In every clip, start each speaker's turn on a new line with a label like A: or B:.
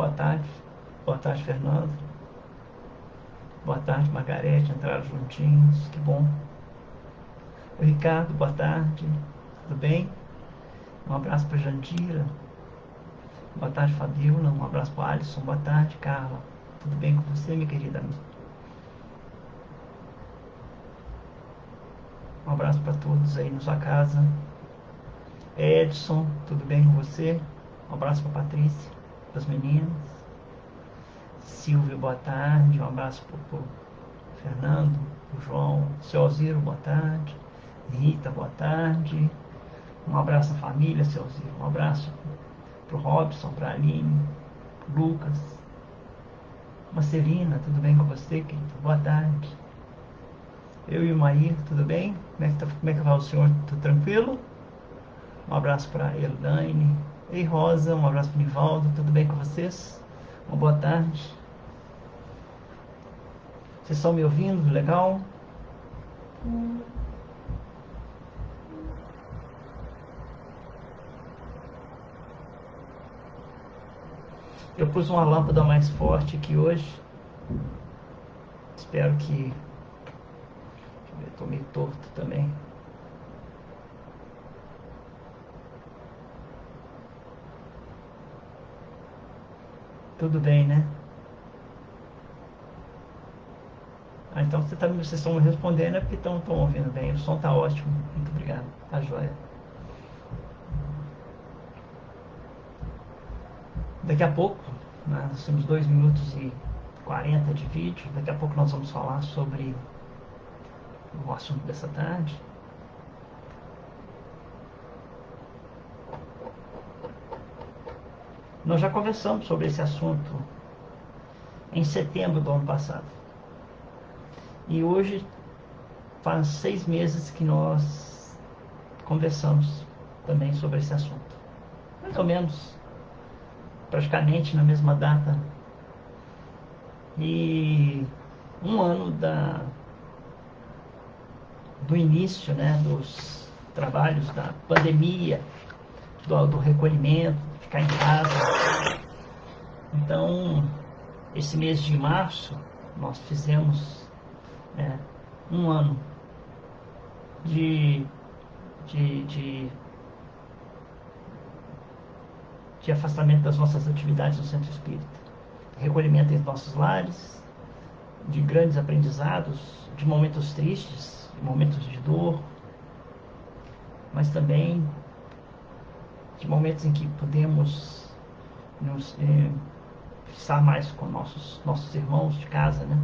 A: Boa tarde. Boa tarde, Fernando. Boa tarde, Margarete. Entraram juntinhos. Que bom. O Ricardo, boa tarde. Tudo bem? Um abraço para Jandira. Boa tarde, Fabiola. Um abraço para Alisson. Boa tarde, Carla. Tudo bem com você, minha querida? Um abraço para todos aí na sua casa. Edson, tudo bem com você? Um abraço para Patrícia, para as meninas. Silvio, boa tarde. Um abraço para o Fernando, para o João. Seu Alziro, boa tarde. Rita, boa tarde. Um abraço à família, seu Alziro. Um abraço para o Robson, para a Aline, pro Lucas. Marcelina, tudo bem com você, querido? Boa tarde. Eu e o Maír, tudo bem? Como é que vai o senhor? Tudo tranquilo? Um abraço para Elaine. Ei, Rosa, um abraço para o Nivaldo. Tudo bem com vocês? Uma boa tarde. Vocês estão me ouvindo? Legal? Eu pus uma lâmpada mais forte aqui hoje. Espero que... Eu estou meio torto também. Tudo bem, né? Ah, então vocês estão me respondendo é porque estão ouvindo bem. O som está ótimo. Muito obrigado. Tá joia. Daqui a pouco, nós temos 2 minutos e 40 de vídeo. Daqui a pouco nós vamos falar sobre o assunto dessa tarde. Nós já conversamos sobre esse assunto em setembro do ano passado. E hoje faz 6 meses que nós conversamos também sobre esse assunto. Mais ou menos, praticamente na mesma data. E 1 ano do início, né, dos trabalhos da pandemia, do recolhimento, ficar em casa. Então, esse mês de março, nós fizemos 1 ano de afastamento das nossas atividades no Centro Espírita. Recolhimento em nossos lares, de grandes aprendizados, de momentos tristes, de momentos de dor, mas também de momentos em que podemos nos estar mais com nossos irmãos de casa, né?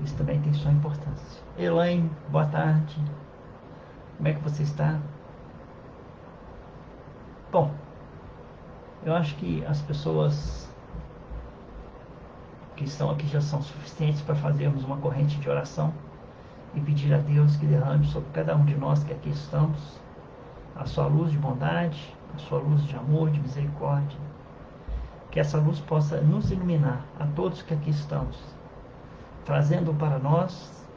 A: Isso também tem sua importância. Elaine, boa tarde. Como é que você está? Bom, eu acho que as pessoas que estão aqui já são suficientes para fazermos uma corrente de oração e pedir a Deus que derrame sobre cada um de nós que aqui estamos a sua luz de bondade, a sua luz de amor, de misericórdia. Que essa luz possa nos iluminar a todos que aqui estamos, trazendo para nós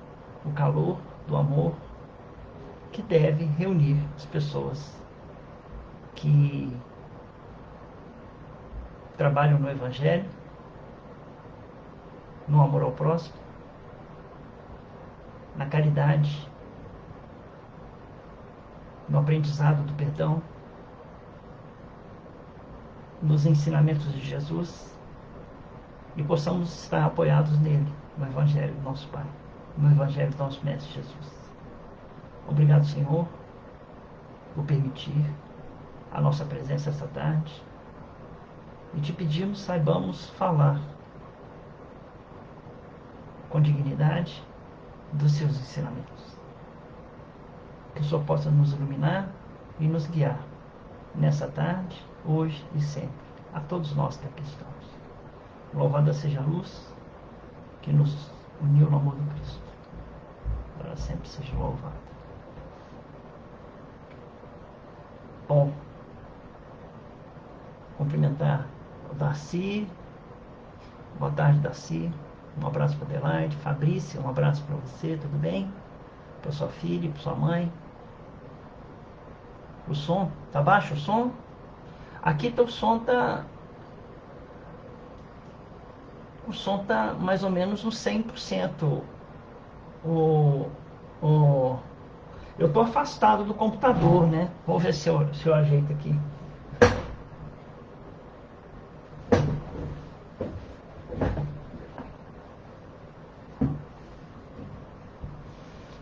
A: o calor do amor que deve reunir as pessoas que trabalham no Evangelho, no amor ao próximo, na caridade, no aprendizado do perdão, nos ensinamentos de Jesus, e possamos estar apoiados nele, no Evangelho do nosso Pai, no Evangelho do nosso Mestre Jesus. Obrigado, Senhor, por permitir a nossa presença esta tarde, e te pedimos, saibamos falar com dignidade dos seus ensinamentos. Que o Senhor possa nos iluminar e nos guiar nessa tarde, hoje e sempre, a todos nós que aqui estamos. Louvada seja a luz que nos uniu no amor do Cristo. Para sempre seja louvada. Bom, cumprimentar o Darcy. Boa tarde, Darcy. Um abraço para Adelaide. Fabrícia, um abraço para você, tudo bem? Para sua filha, para sua mãe. O som, tá baixo o som? Aqui o som o som está mais ou menos no 100%. O, o, eu estou afastado do computador, né? Vou ver se eu ajeito aqui.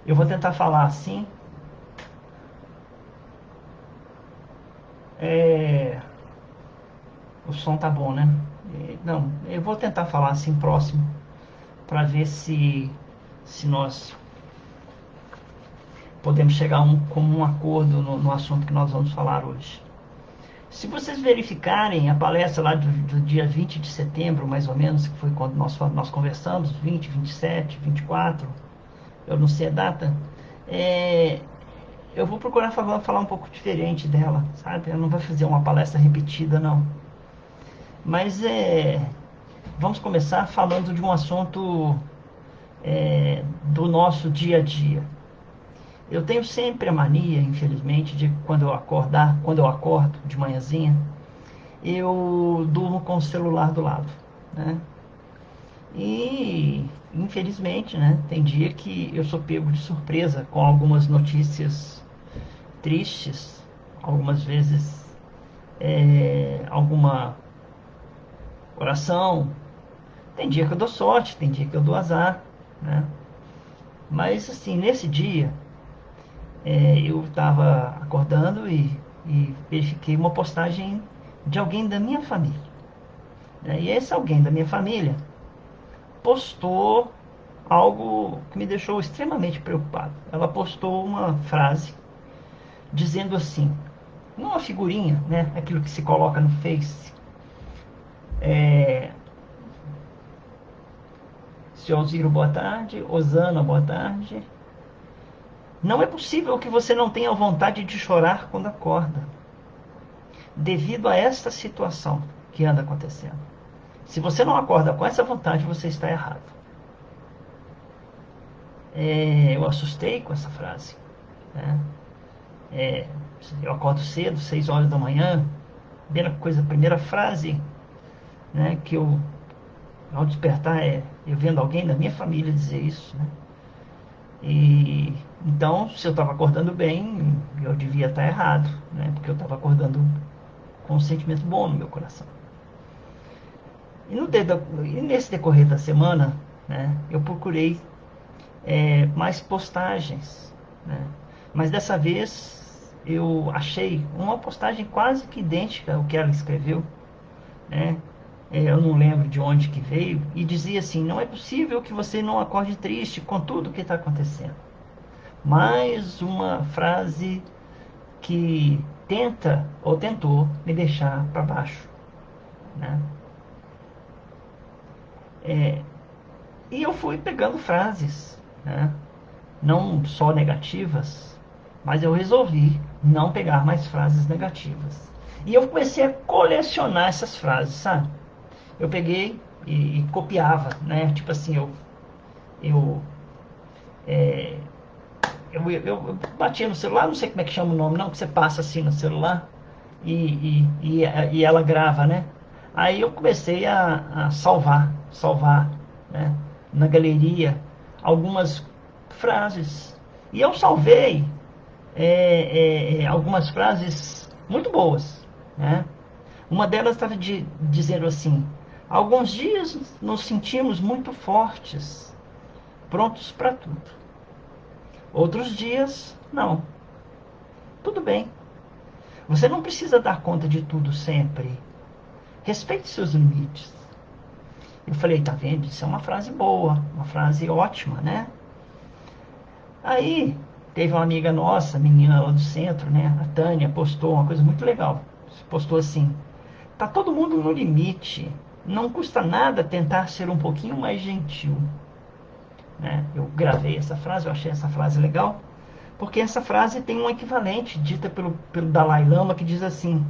A: Eu vou tentar falar assim. O som tá bom, né? Não, eu vou tentar falar assim próximo, para ver se nós podemos chegar a um comum acordo no assunto que nós vamos falar hoje. Se vocês verificarem a palestra lá do dia 20 de setembro, mais ou menos, que foi quando nós conversamos, 20, 27, 24, eu não sei a data, eu vou procurar falar um pouco diferente dela, sabe? Eu não vou fazer uma palestra repetida, não. Mas vamos começar falando de um assunto do nosso dia a dia. Eu tenho sempre a mania, infelizmente, de quando eu acordo de manhãzinha, eu durmo com o celular do lado, né? E infelizmente, né, tem dia que eu sou pego de surpresa com algumas notícias tristes, algumas vezes alguma oração. Tem dia que eu dou sorte, tem dia que eu dou azar, né? Mas assim, nesse dia eu estava acordando e verifiquei uma postagem de alguém da minha família, né? E esse alguém da minha família postou algo que me deixou extremamente preocupado. Ela postou uma frase dizendo assim, uma figurinha, né? Aquilo que se coloca no Face. Seu Alziro, boa tarde. Osana, boa tarde. Não é possível que você não tenha vontade de chorar quando acorda, devido a esta situação que anda acontecendo. Se você não acorda com essa vontade, você está errado. Eu assustei com essa frase, né? Eu acordo cedo, 6 horas da manhã, a primeira frase, né, que eu, ao despertar, eu vendo alguém da minha família dizer isso, né? E então, se eu estava acordando bem, eu devia estar errado, né? Porque eu estava acordando com um sentimento bom no meu coração. E nesse decorrer da semana, né, eu procurei mais postagens, né? Mas dessa vez eu achei uma postagem quase que idêntica ao que ela escreveu, né? Eu não lembro de onde que veio, e dizia assim: não é possível que você não acorde triste com tudo o que está acontecendo. Mais uma frase que tenta ou tentou me deixar para baixo, né? E eu fui pegando frases, né? Não só negativas, mas eu resolvi não pegar mais frases negativas. E eu comecei a colecionar essas frases, sabe? Eu peguei e copiava, né? Tipo assim, eu, eu batia no celular, não sei como é que chama o nome, não, que você passa assim no celular e ela grava, né? Aí eu comecei a salvar, né, na galeria algumas frases. E eu salvei algumas frases muito boas, né? Uma delas estava dizendo assim: alguns dias nos sentimos muito fortes, prontos para tudo. Outros dias, não. Tudo bem. Você não precisa dar conta de tudo sempre. Respeite seus limites. Eu falei, tá vendo? Isso é uma frase boa, uma frase ótima, né? Aí, teve uma amiga nossa, menina lá do centro, né? A Tânia, postou uma coisa muito legal. Postou assim: tá todo mundo no limite. Não custa nada tentar ser um pouquinho mais gentil, né? Eu gravei essa frase, eu achei essa frase legal, porque essa frase tem um equivalente dita pelo Dalai Lama, que diz assim: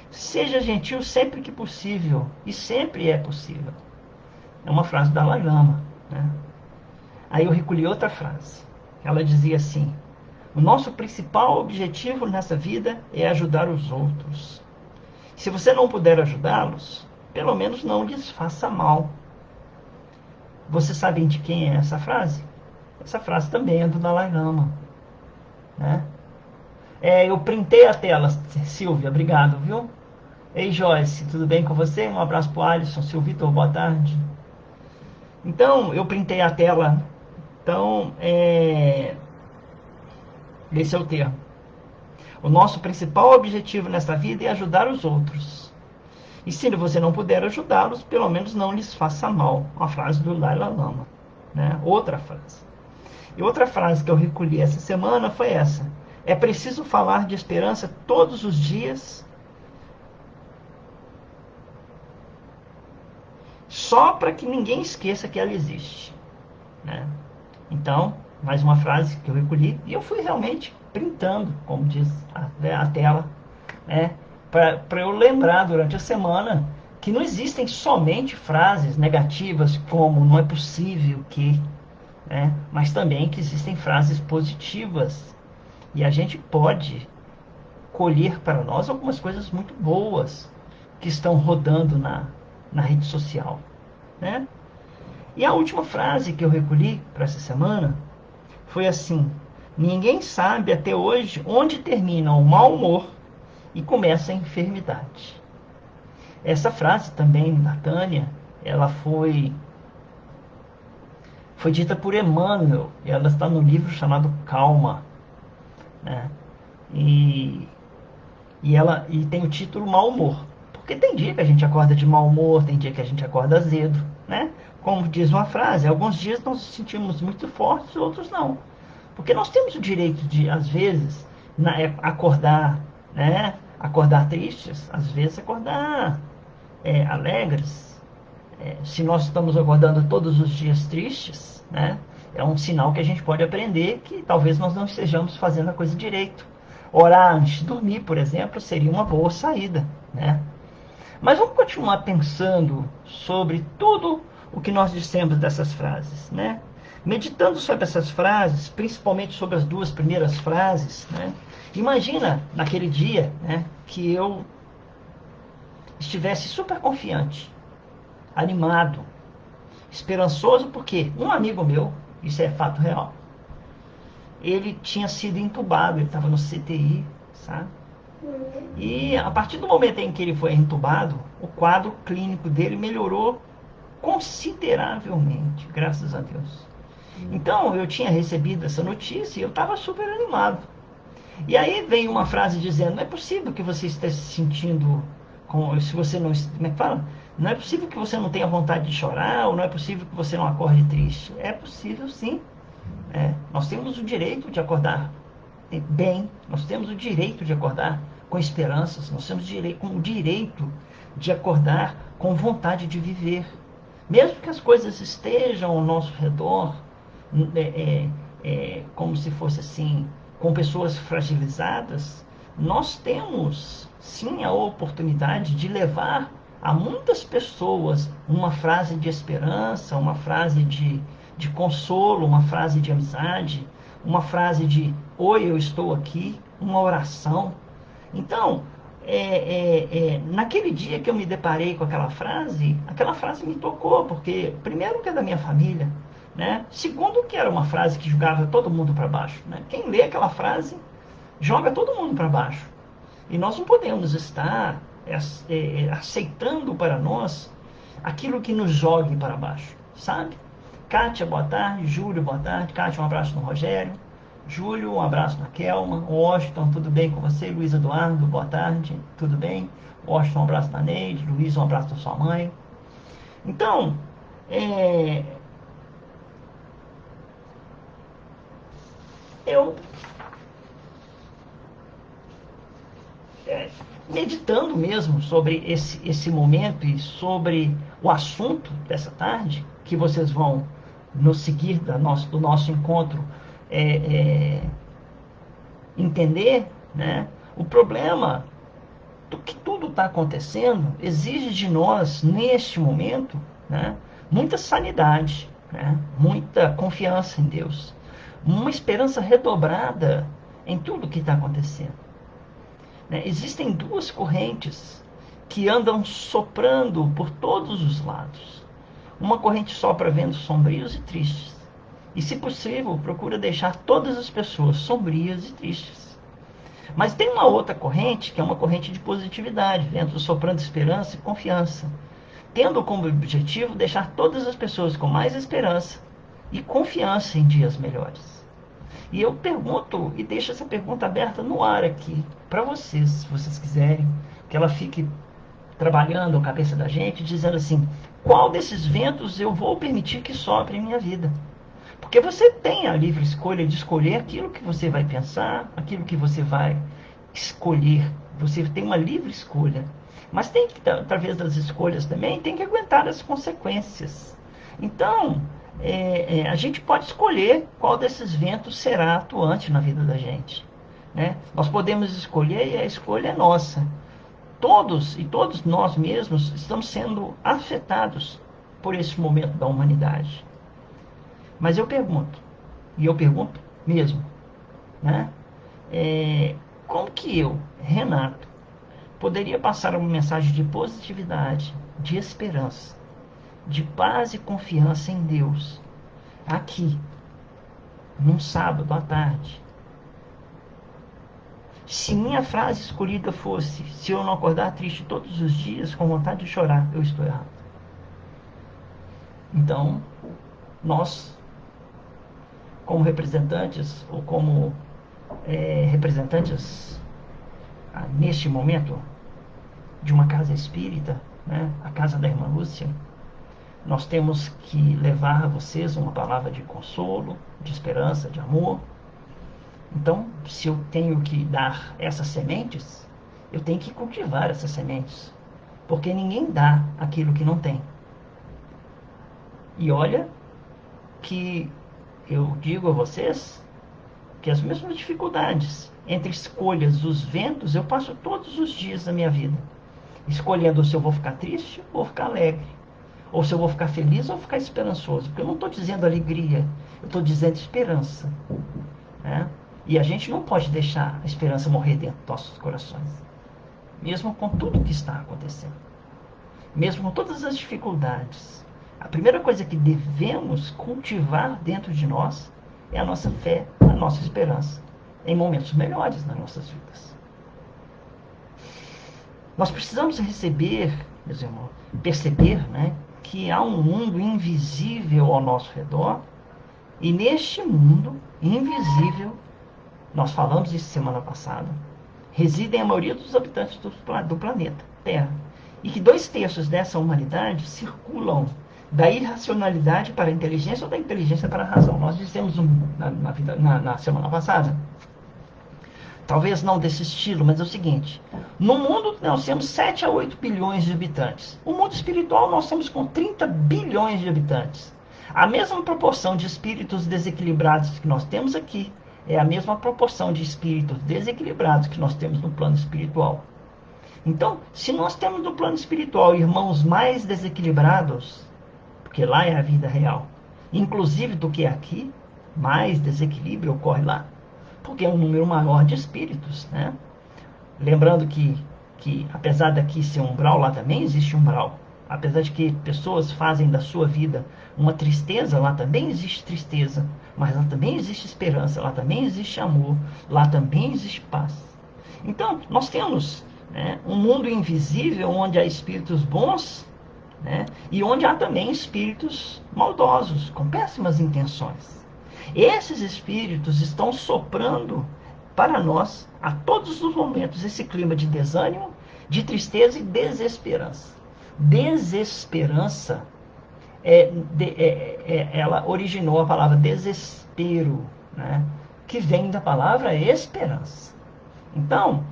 A: seja gentil sempre que possível, e sempre é possível. É uma frase do Dalai Lama, né? Aí eu recolhi outra frase. Ela dizia assim: o nosso principal objetivo nessa vida é ajudar os outros. Se você não puder ajudá-los, pelo menos não lhes faça mal. Vocês sabem de quem é essa frase? Essa frase também é do Dalai Lama, né? Eu printei a tela, Silvia, obrigado, viu? Ei, Joyce, tudo bem com você? Um abraço pro Alisson, seu Vitor, boa tarde. Então, eu printei a tela. Então, esse é o termo. O nosso principal objetivo nesta vida é ajudar os outros. E se você não puder ajudá-los, pelo menos não lhes faça mal. Uma frase do Dalai Lama, né? Outra frase. E outra frase que eu recolhi essa semana foi essa: é preciso falar de esperança todos os dias, só para que ninguém esqueça que ela existe, né? Então, mais uma frase que eu recolhi e eu fui realmente printando, como diz a tela, né? Para eu lembrar durante a semana que não existem somente frases negativas como não é possível que, né? Mas também que existem frases positivas e a gente pode colher para nós algumas coisas muito boas que estão rodando na rede social, né? E a última frase que eu recolhi para essa semana foi assim: ninguém sabe até hoje onde termina o mau humor e começa a enfermidade. Essa frase também da Tânia, ela foi dita por Emmanuel, e ela está no livro chamado Calma, né? E, e tem o título Mau Humor. Porque tem dia que a gente acorda de mau humor, tem dia que a gente acorda azedo, né? Como diz uma frase, alguns dias nós nos sentimos muito fortes, outros não. Porque nós temos o direito de, às vezes, acordar, né? Acordar tristes, às vezes acordar alegres. Se nós estamos acordando todos os dias tristes, né? É um sinal que a gente pode aprender que talvez nós não estejamos fazendo a coisa direito. Orar antes de dormir, por exemplo, seria uma boa saída, né? Mas vamos continuar pensando sobre tudo o que nós dissemos dessas frases, né? Meditando sobre essas frases, principalmente sobre as duas primeiras frases, né? Imagina naquele dia, né, que eu estivesse super confiante, animado, esperançoso, porque um amigo meu, isso é fato real, ele tinha sido entubado, ele estava no CTI, sabe? E a partir do momento em que ele foi entubado, o quadro clínico dele melhorou consideravelmente, graças a Deus. Então eu tinha recebido essa notícia e eu estava super animado. E aí vem uma frase dizendo: não é possível que você esteja se sentindo como se você não, como é que fala? Não é possível que você não tenha vontade de chorar, ou não é possível que você não acorde triste. É possível, sim. Nós temos o direito de acordar bem, nós temos o direito de acordar com esperanças, nós temos o direito de acordar com vontade de viver. Mesmo que as coisas estejam ao nosso redor, como se fosse assim, com pessoas fragilizadas, nós temos sim a oportunidade de levar a muitas pessoas uma frase de esperança, uma frase de consolo, uma frase de amizade, uma frase de oi, eu estou aqui, uma oração. Então, naquele dia que eu me deparei com aquela frase me tocou, porque primeiro que é da minha família, né? Segundo que era uma frase que jogava todo mundo para baixo, né? Quem lê aquela frase joga todo mundo para baixo. E nós não podemos estar aceitando para nós aquilo que nos jogue para baixo, sabe? Kátia, boa tarde. Júlio, boa tarde. Kátia, um abraço no Rogério. Júlio, um abraço na Kelma. Washington, tudo bem com você? Luiz Eduardo, boa tarde. Tudo bem? Washington, um abraço na Neide. Luiz, um abraço da sua mãe. Então, eu meditando mesmo sobre esse momento e sobre o assunto dessa tarde, que vocês vão no seguir do nosso encontro entender, né? O problema do que tudo está acontecendo exige de nós, neste momento, né, muita sanidade, né, muita confiança em Deus, uma esperança redobrada em tudo que está acontecendo. Né? Existem duas correntes que andam soprando por todos os lados. Uma corrente sopra ventos sombrios e tristes. E, se possível, procura deixar todas as pessoas sombrias e tristes. Mas tem uma outra corrente, que é uma corrente de positividade, vento soprando esperança e confiança, tendo como objetivo deixar todas as pessoas com mais esperança e confiança em dias melhores. E eu pergunto, e deixo essa pergunta aberta no ar aqui, para vocês, se vocês quiserem, que ela fique trabalhando a cabeça da gente, dizendo assim, qual desses ventos eu vou permitir que sopre em minha vida? Porque você tem a livre escolha de escolher aquilo que você vai pensar, aquilo que você vai escolher. Você tem uma livre escolha. Mas tem que, através das escolhas também, tem que aguentar as consequências. Então, a gente pode escolher qual desses ventos será atuante na vida da gente. Né? Nós podemos escolher e a escolha é nossa. Todos e todos nós mesmos estamos sendo afetados por esse momento da humanidade. Mas eu pergunto, e eu pergunto mesmo, né? Como que eu, Renato, poderia passar uma mensagem de positividade, de esperança, de paz e confiança em Deus, aqui, num sábado à tarde? Se minha frase escolhida fosse, se eu não acordar triste todos os dias, com vontade de chorar, eu estou errado. Então, nós, como representantes, ou como representantes, neste momento, de uma casa espírita, né, a casa da irmã Lúcia, nós temos que levar a vocês uma palavra de consolo, de esperança, de amor. Então, se eu tenho que dar essas sementes, eu tenho que cultivar essas sementes, porque ninguém dá aquilo que não tem. E olha que eu digo a vocês que as mesmas dificuldades entre escolhas, os ventos, eu passo todos os dias da minha vida, escolhendo se eu vou ficar triste ou ficar alegre, ou se eu vou ficar feliz ou ficar esperançoso, porque eu não estou dizendo alegria, eu estou dizendo esperança, né? E a gente não pode deixar a esperança morrer dentro dos nossos corações, mesmo com tudo que está acontecendo, mesmo com todas as dificuldades. A primeira coisa que devemos cultivar dentro de nós é a nossa fé, a nossa esperança, em momentos melhores nas nossas vidas. Nós precisamos receber, meus irmãos, perceber, né, que há um mundo invisível ao nosso redor, e neste mundo invisível, nós falamos isso semana passada, residem a maioria dos habitantes do planeta Terra, e que 2/3 dessa humanidade circulam da irracionalidade para a inteligência ou da inteligência para a razão. Nós dissemos na semana passada, talvez não desse estilo, mas é o seguinte: no mundo nós temos 7 a 8 bilhões de habitantes. O mundo espiritual nós temos com 30 bilhões de habitantes. A mesma proporção de espíritos desequilibrados que nós temos aqui é a mesma proporção de espíritos desequilibrados que nós temos no plano espiritual. Então, se nós temos no plano espiritual irmãos mais desequilibrados, porque lá é a vida real, inclusive do que aqui, mais desequilíbrio ocorre lá, porque é um número maior de espíritos, né? Lembrando que apesar daqui ser umbral, lá também existe umbral. Apesar de que pessoas fazem da sua vida uma tristeza, lá também existe tristeza. Mas lá também existe esperança, lá também existe amor, lá também existe paz. Então, nós temos, né, um mundo invisível onde há espíritos bons, né, e onde há também espíritos maldosos, com péssimas intenções. Esses espíritos estão soprando para nós, a todos os momentos, esse clima de desânimo, de tristeza e desesperança. Desesperança, ela originou a palavra desespero, né, que vem da palavra esperança. Então,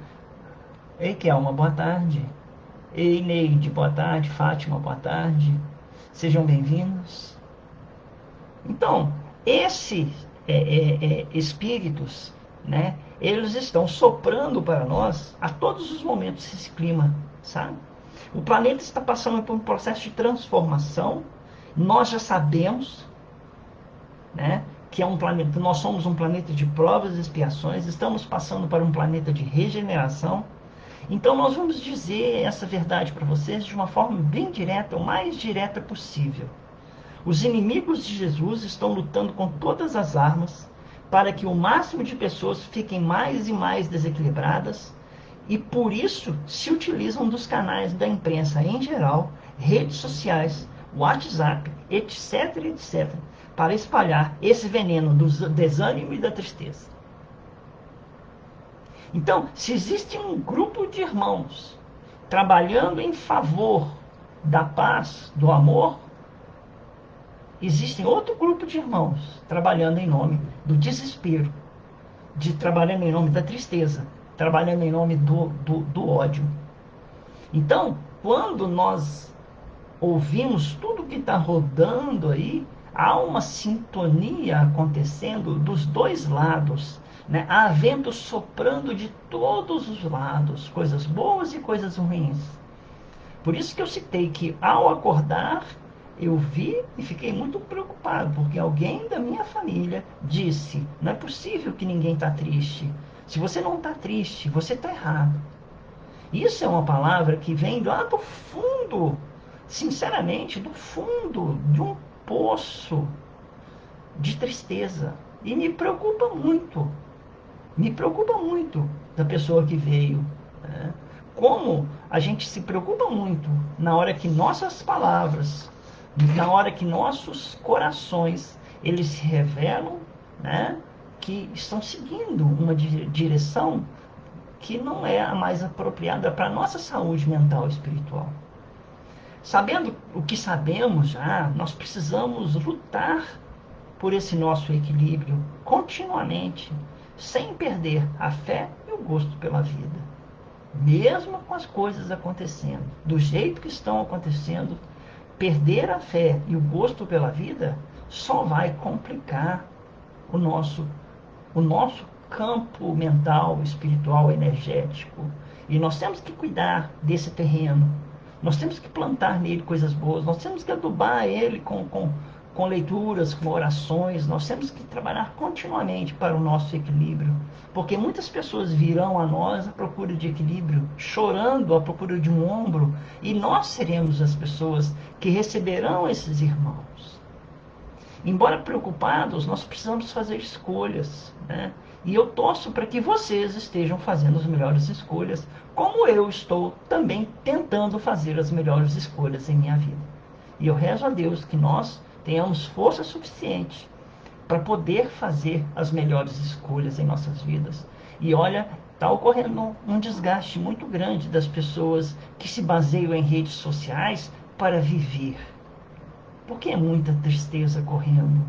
A: ei Kelma, boa tarde. Ei Neide, boa tarde. Fátima, boa tarde. Sejam bem-vindos. Então, esses espíritos, né, eles estão soprando para nós a todos os momentos esse clima, sabe? O planeta está passando por um processo de transformação. Nós já sabemos, né, que é um planeta, nós somos um planeta de provas e expiações, estamos passando para um planeta de regeneração. Então nós vamos dizer essa verdade para vocês de uma forma bem direta, o mais direta possível. Os inimigos de Jesus estão lutando com todas as armas para que o máximo de pessoas fiquem mais e mais desequilibradas, e por isso se utilizam dos canais da imprensa em geral, redes sociais, WhatsApp, etc, etc, para espalhar esse veneno do desânimo e da tristeza. Então, se existe um grupo de irmãos trabalhando em favor da paz, do amor, existe outro grupo de irmãos trabalhando em nome do desespero, trabalhando em nome da tristeza, trabalhando em nome do ódio. Então, quando nós ouvimos tudo que está rodando aí, há uma sintonia acontecendo dos dois lados, né? Há vento soprando de todos os lados, coisas boas e coisas ruins. Por isso que eu citei que, ao acordar, eu vi e fiquei muito preocupado, porque alguém da minha família disse: não é possível que ninguém está triste. Se você não está triste, você está errado. Isso é uma palavra que vem lá do fundo, sinceramente, do fundo de um poço de tristeza. E me preocupa muito. Me preocupa muito da pessoa que veio, né? Como a gente se preocupa muito na hora que nossas palavras, na hora que nossos corações, eles se revelam, né, que estão seguindo uma direção que não é a mais apropriada para a nossa saúde mental e espiritual. Sabendo o que sabemos já, nós precisamos lutar por esse nosso equilíbrio continuamente, sem perder a fé e o gosto pela vida. Mesmo com as coisas acontecendo, do jeito que estão acontecendo, perder a fé e o gosto pela vida só vai complicar o nosso campo mental, espiritual, energético. E nós temos que cuidar desse terreno. Nós temos que plantar nele coisas boas. Nós temos que adubar ele com leituras, com orações. Nós temos que trabalhar continuamente para o nosso equilíbrio. Porque muitas pessoas virão a nós à procura de equilíbrio, chorando à procura de um ombro. E nós seremos as pessoas que receberão esses irmãos. Embora preocupados, nós precisamos fazer escolhas, né? E eu torço para que vocês estejam fazendo as melhores escolhas, como eu estou também tentando fazer as melhores escolhas em minha vida. E eu rezo a Deus que nós tenhamos força suficiente para poder fazer as melhores escolhas em nossas vidas. E olha, está ocorrendo um desgaste muito grande das pessoas que se baseiam em redes sociais para viver. Porque é muita tristeza correndo.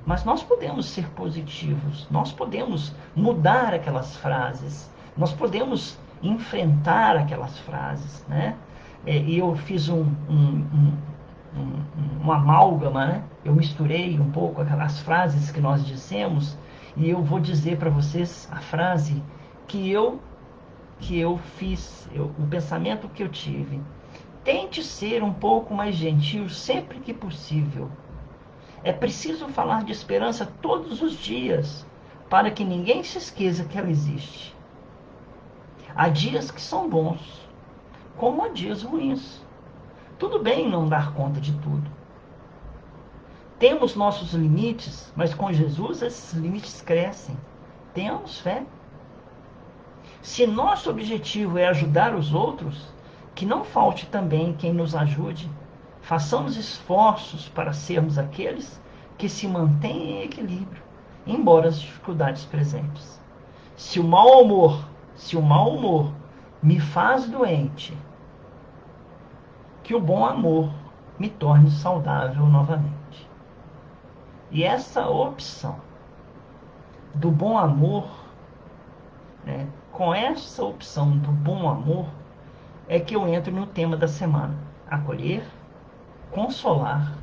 A: Mas nós podemos ser positivos, nós podemos mudar aquelas frases, nós podemos enfrentar aquelas frases, né? E eu fiz um amálgama, né? Eu misturei um pouco aquelas frases que nós dissemos, e eu vou dizer para vocês a frase que eu fiz, o pensamento que eu tive. Tente ser um pouco mais gentil sempre que possível. É preciso falar de esperança todos os dias, para que ninguém se esqueça que ela existe. Há dias que são bons, como há dias ruins. Tudo bem não dar conta de tudo. Temos nossos limites, mas com Jesus esses limites crescem. Tenhamos fé. Se nosso objetivo é ajudar os outros, que não falte também quem nos ajude. Façamos esforços para sermos aqueles que se mantêm em equilíbrio, embora as dificuldades presentes. Se o mau humor me faz doente, que o bom amor me torne saudável novamente. E essa opção do bom amor, né, com essa opção do bom amor, é que eu entro no tema da semana: acolher, consolar,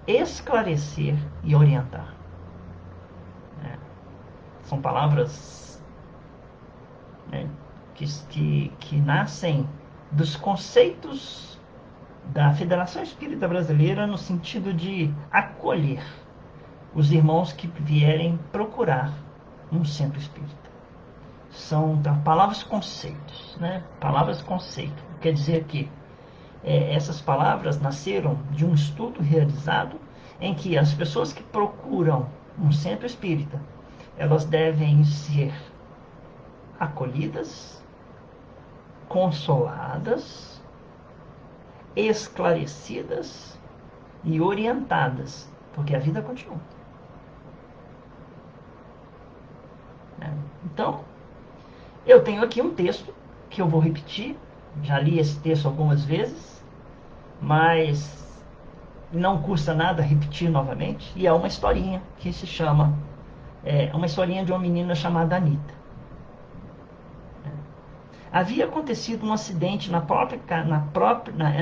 A: esclarecer e orientar. São palavras, né, que nascem dos conceitos da Federação Espírita Brasileira no sentido de acolher os irmãos que vierem procurar um centro espírita. São palavras conceitos, né? Palavras conceito. Quer dizer que Essas palavras nasceram de um estudo realizado em que as pessoas que procuram um centro espírita, elas devem ser acolhidas, consoladas, esclarecidas e orientadas, porque a vida continua. Então, eu tenho aqui um texto que eu vou repetir, já li esse texto algumas vezes, mas não custa nada repetir novamente, e é uma historinha que se chama, uma historinha de uma menina chamada Anita. Havia acontecido um acidente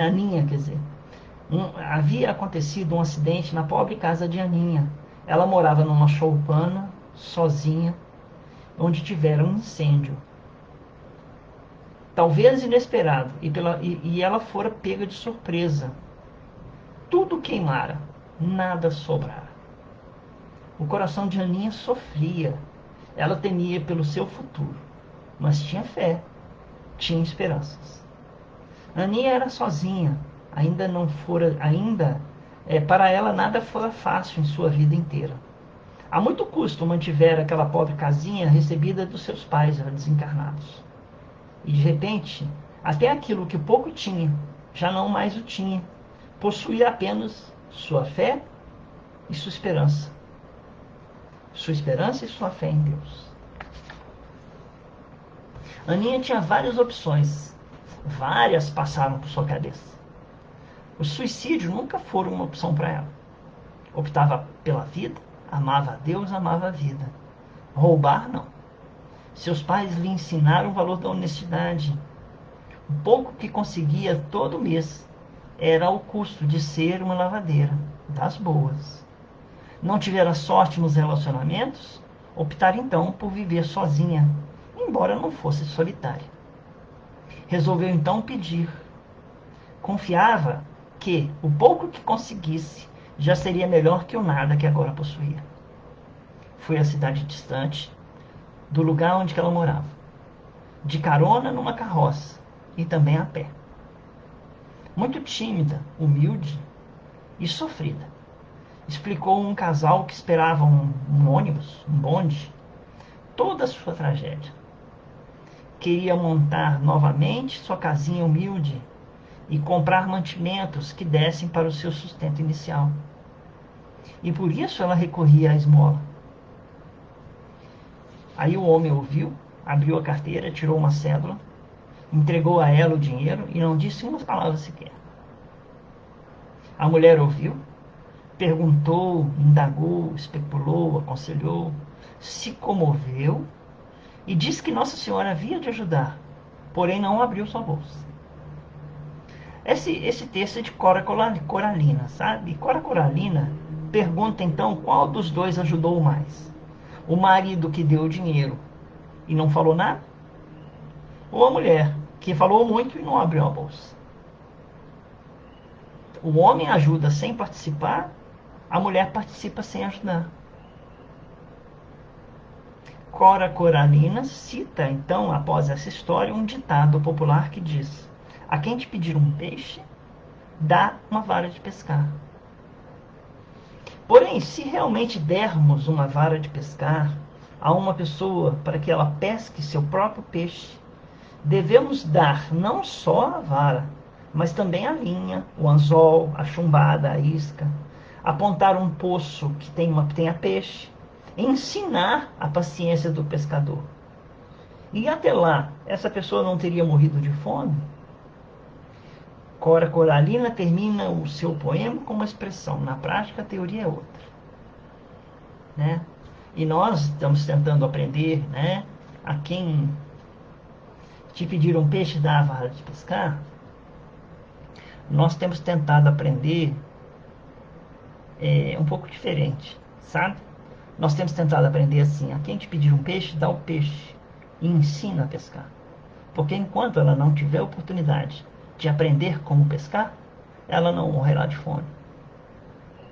A: Aninha, quer dizer, havia acontecido um acidente na pobre casa de Aninha. Ela morava numa choupana, sozinha, onde tiveram um incêndio. Talvez inesperado, e ela fora pega de surpresa. Tudo queimara, nada sobrara. O coração de Aninha sofria. Ela temia pelo seu futuro, mas tinha fé, tinha esperanças. Aninha era sozinha, para ela nada fora fácil em sua vida inteira. A muito custo mantivera aquela pobre casinha recebida dos seus pais desencarnados. E de repente, até aquilo que pouco tinha, já não mais o tinha. Possuía apenas sua fé e sua esperança. Sua esperança e sua fé em Deus. Aninha tinha várias opções. Várias passaram por sua cabeça. O suicídio nunca foi uma opção para ela. Optava pela vida, amava a Deus, amava a vida. Roubar, não. Seus pais lhe ensinaram o valor da honestidade. O pouco que conseguia todo mês era o custo de ser uma lavadeira, das boas. Não tivera sorte nos relacionamentos, optar então por viver sozinha, embora não fosse solitária. Resolveu então pedir. Confiava que o pouco que conseguisse já seria melhor que o nada que agora possuía. Foi à cidade distante do lugar onde ela morava, de carona numa carroça e também a pé. Muito tímida, humilde e sofrida, explicou a um casal que esperava um ônibus, um bonde, toda a sua tragédia. Queria montar novamente sua casinha humilde e comprar mantimentos que dessem para o seu sustento inicial. E por isso ela recorria à esmola. Aí o homem ouviu, abriu a carteira, tirou uma cédula, entregou a ela o dinheiro e não disse uma palavra sequer. A mulher ouviu, perguntou, indagou, especulou, aconselhou, se comoveu e disse que Nossa Senhora havia de ajudar, porém não abriu sua bolsa. Esse texto é de Cora Coralina, sabe? Cora Coralina pergunta então qual dos dois ajudou mais. O marido que deu o dinheiro e não falou nada? Ou a mulher que falou muito e não abriu a bolsa? O homem ajuda sem participar, a mulher participa sem ajudar. Cora Coralina cita, então, após essa história, um ditado popular que diz: a quem te pedir um peixe, dá uma vara de pescar. Porém, se realmente dermos uma vara de pescar a uma pessoa para que ela pesque seu próprio peixe, devemos dar não só a vara, mas também a linha, o anzol, a chumbada, a isca, apontar um poço que tenha peixe, ensinar a paciência do pescador. E até lá, essa pessoa não teria morrido de fome? Cora Coralina termina o seu poema com uma expressão: na prática a teoria é outra. Né? E nós estamos tentando aprender, né? A quem te pedir um peixe, dá a vara de pescar. Nós temos tentado aprender um pouco diferente, sabe? Nós temos tentado aprender assim: a quem te pedir um peixe, dá o peixe e ensina a pescar. Porque enquanto ela não tiver oportunidade de aprender como pescar, ela não morrerá de fome.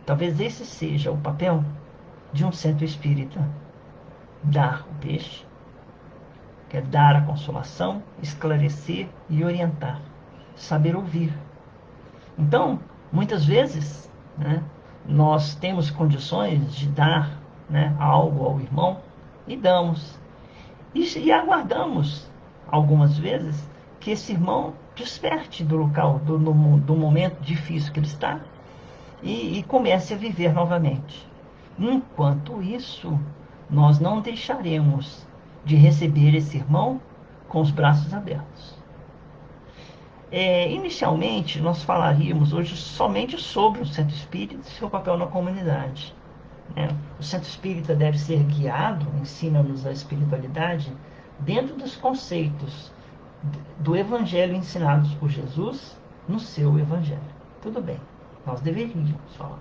A: Talvez esse seja o papel de um centro espírita: dar o peixe, que é dar a consolação, esclarecer e orientar, saber ouvir, Então, muitas vezes, né, nós temos condições de dar, né, algo ao irmão e damos. E aguardamos, algumas vezes, que esse irmão desperte do local, do momento difícil que ele está e comece a viver novamente. Enquanto isso, nós não deixaremos de receber esse irmão com os braços abertos. Inicialmente, nós falaríamos hoje somente sobre o centro espírita e seu papel na comunidade. O centro espírita deve ser guiado, ensina-nos a espiritualidade, dentro dos conceitos do evangelho ensinados por Jesus no seu evangelho. Tudo bem, nós deveríamos falar.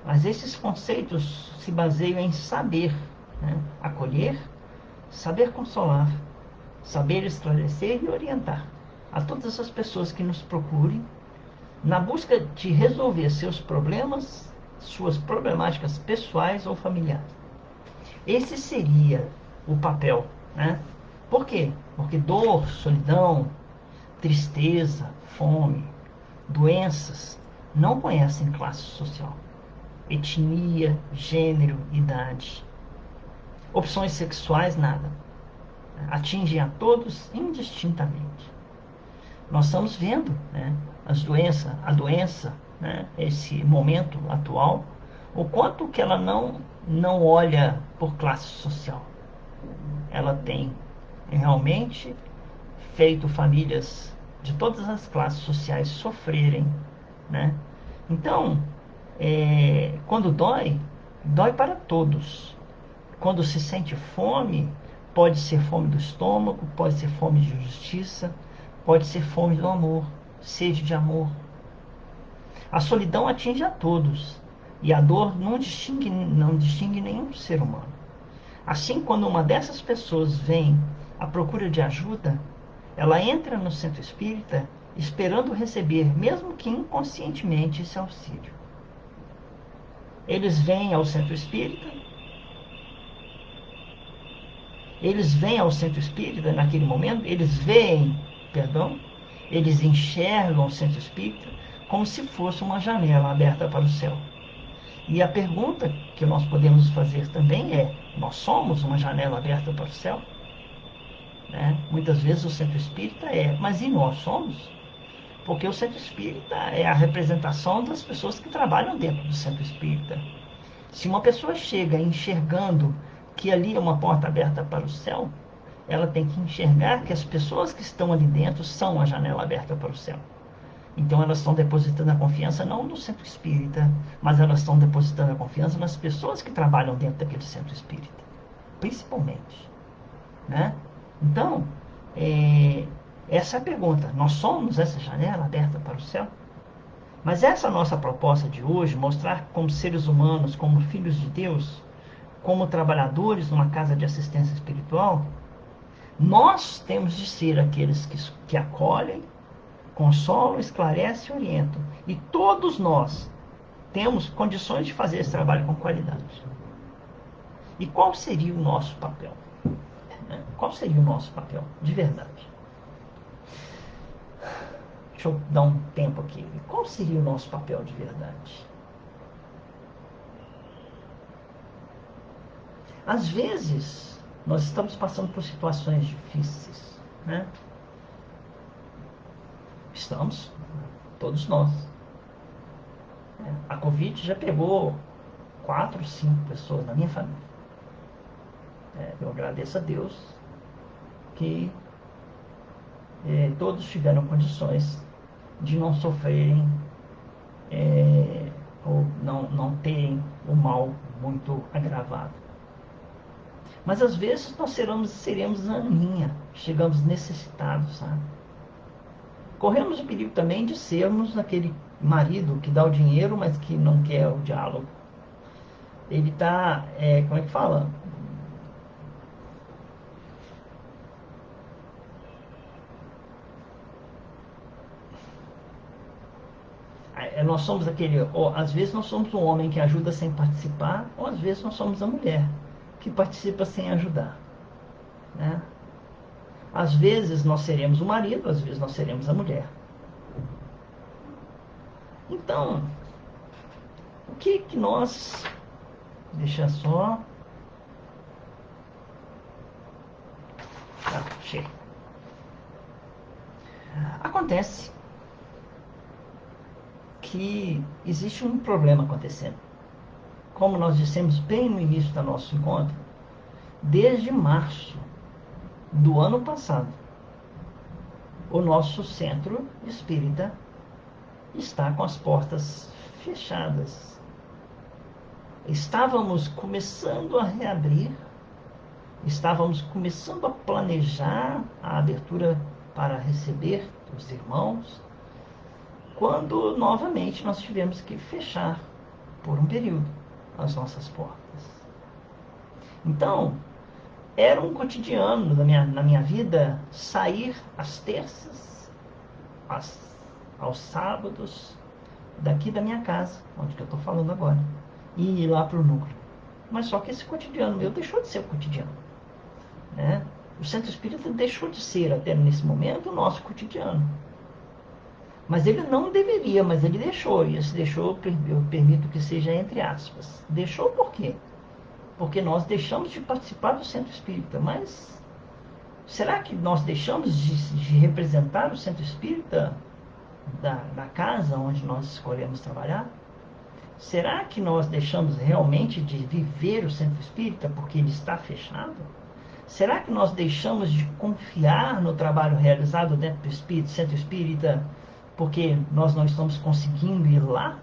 A: Mas esses conceitos se baseiam em saber, né, acolher, saber consolar, saber esclarecer e orientar a todas as pessoas que nos procurem na busca de resolver seus problemas, suas problemáticas pessoais ou familiares. Esse seria o papel, né? Por quê? Porque dor, solidão, tristeza, fome, doenças não conhecem classe social, etnia, gênero, idade. Opções sexuais, nada. Atingem a todos indistintamente. Nós estamos vendo, né, a doença, né, esse momento atual, o quanto que ela não olha por classe social. Ela tem realmente feito famílias de todas as classes sociais sofrerem, né? Então, quando dói, dói para todos. Quando se sente fome, pode ser fome do estômago, pode ser fome de justiça, pode ser fome do amor, sede de amor. A solidão atinge a todos e a dor não distingue nenhum ser humano. Assim, quando uma dessas pessoas vem à procura de ajuda, ela entra no centro espírita esperando receber, mesmo que inconscientemente, esse auxílio. Eles vêm ao centro espírita, naquele momento, eles enxergam o centro espírita como se fosse uma janela aberta para o céu. E a pergunta que nós podemos fazer também é: nós somos uma janela aberta para o céu? Né? Muitas vezes o centro espírita mas e nós somos? Porque o centro espírita é a representação das pessoas que trabalham dentro do centro espírita. Se uma pessoa chega enxergando que ali é uma porta aberta para o céu, ela tem que enxergar que as pessoas que estão ali dentro são a janela aberta para o céu. Então elas estão depositando a confiança não no centro espírita, mas elas estão depositando a confiança nas pessoas que trabalham dentro daquele centro espírita, principalmente, né? Então, essa é a pergunta. Nós somos essa janela aberta para o céu? Mas essa nossa proposta de hoje, mostrar como seres humanos, como filhos de Deus, como trabalhadores numa casa de assistência espiritual, nós temos de ser aqueles que acolhem, consolam, esclarecem e orientam. E todos nós temos condições de fazer esse trabalho com qualidade. E qual seria o nosso papel? Qual seria o nosso papel, de verdade? Deixa eu dar um tempo aqui. Qual seria o nosso papel de verdade? Às vezes, nós estamos passando por situações difíceis, né? Estamos, todos nós. A Covid já pegou 4, 5 pessoas na minha família. Eu agradeço a Deus que todos tiveram condições de não sofrerem ou não terem o mal muito agravado. Mas às vezes nós seremos aninha, chegamos necessitados, sabe? Corremos o perigo também de sermos aquele marido que dá o dinheiro, mas que não quer o diálogo. Ele está, como é que fala? Nós somos às vezes nós somos um homem que ajuda sem participar, ou às vezes nós somos a mulher que participa sem ajudar, né? Às vezes nós seremos o marido, às vezes nós seremos a mulher. Então, o que nós... Deixa só... Chega. Acontece que existe um problema acontecendo. Como nós dissemos bem no início do nosso encontro, desde março do ano passado, o nosso centro espírita está com as portas fechadas. Estávamos começando a reabrir, estávamos começando a planejar a abertura para receber os irmãos, quando novamente nós tivemos que fechar por um período as nossas portas. Então, era um cotidiano na minha vida sair às terças, aos sábados, daqui da minha casa, onde que eu estou falando agora, e ir lá para o núcleo. Mas só que esse cotidiano meu deixou de ser o cotidiano, né? O centro espírita deixou de ser, até nesse momento, o nosso cotidiano. Mas ele não deveria, mas ele deixou. E esse deixou, eu permito que seja entre aspas. Deixou por quê? Porque nós deixamos de participar do centro espírita. Mas será que nós deixamos de representar o centro espírita da casa onde nós escolhemos trabalhar? Será que nós deixamos realmente de viver o centro espírita porque ele está fechado? Será que nós deixamos de confiar no trabalho realizado dentro do centro espírita porque nós não estamos conseguindo ir lá